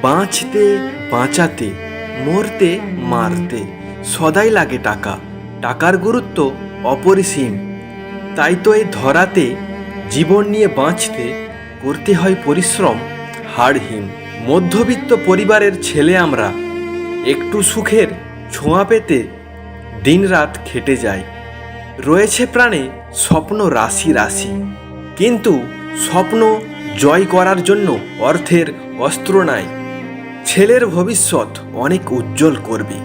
বাঁচতে বাঁচাতে, মরতে মারতে সদাই লাগে টাকা। টাকার গুরুত্ব অপরিসীম। তাই তো এই ধরাতে জীবন নিয়ে বাঁচতে করতে হয় পরিশ্রম হাড়হিম। মধ্যবিত্ত পরিবারের ছেলে আমরা, একটু সুখের ছোঁয়া পেতে দিনরাত খেটে যাই। রয়েছে প্রাণে স্বপ্ন রাশি রাশি, কিন্তু স্বপ্ন জয় করার জন্য অর্থের অস্ত্র নাই। ছেলের ভবিষ্যৎ অনেক উজ্জ্বল করবে,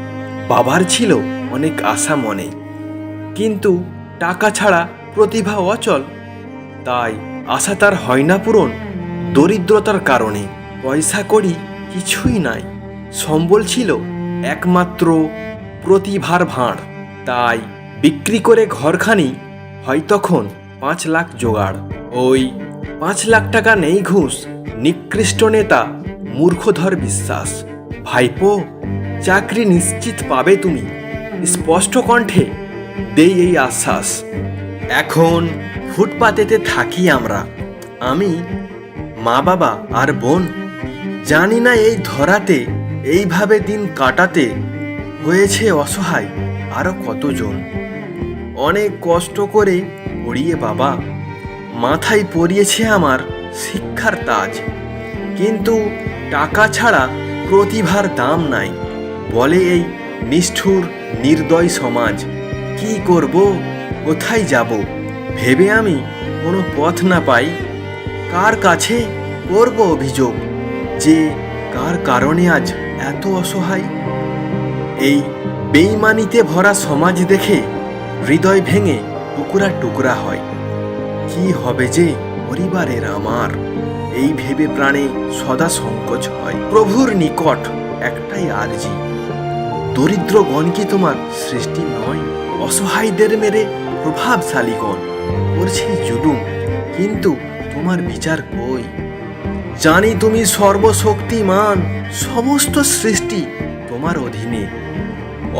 বাবার ছিল অনেক আশা মনে, কিন্তু টাকা ছাড়া প্রতিভা অচল। তাই আশা তার হয় না পূরণ দরিদ্রতার কারণে। পয়সা কড়ি কিছুই নাই, সম্বল ছিল একমাত্র প্রতিভার ভাঁড়। তাই বিক্রি করে ঘরখানি হয় তখন 5 লাখ জোগাড়। ওই 5 লাখ টাকা নেই ঘুষ, নিকৃষ্ট নেতা মূর্খধর বিশ্বাস। ভাইপো, চাকরি নিশ্চিত পাবে তুমি, স্পষ্ট কণ্ঠে দেই এই আশ্বাস। এখন ফুটপাতেতে থাকি আমরা, আমি, মা বাবা আর বোন। জানি না এই ধরাতে এইভাবে দিন কাটাতে হয়েছে অসহায় আরো কতজন। অনেক কষ্ট করে পড়িয়ে বাবা, মাথায় পরিয়েছে আমার শিক্ষার তাজ, কিন্তু টাকা ছাড়া প্রতিভার দাম নাই বলে এই নিষ্ঠুর নির্দয় সমাজ। কি করব, কোথায় যাব ভেবে আমি কোনো পথ না পাই। কার কাছে করব অভিযোগ যে কার কারণে আজ এত অসহায়? এই বেইমানিতে ভরা সমাজ দেখে হৃদয় ভেঙে টুকরা টুকরা হয়। কি হবে যে পরিবারের আমার, এই ভেবে প্রাণে সদা সংকোচ হয়। প্রভুর নিকট একটাই আরজি, দরিদ্রগণ কি তোমার সৃষ্টি নয়? অসহায়দের মেরে প্রভাবশালীগণ করছে জুলুম, কিন্তু তোমার বিচার কই? জানি তুমি সর্বশক্তিমান, সমস্ত সৃষ্টি তোমার অধীনে।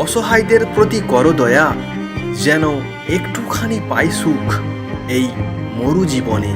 অসহায়দের প্রতি করো দয়া, যেন একটুখানি পাই সুখ এই মরু জীবনে।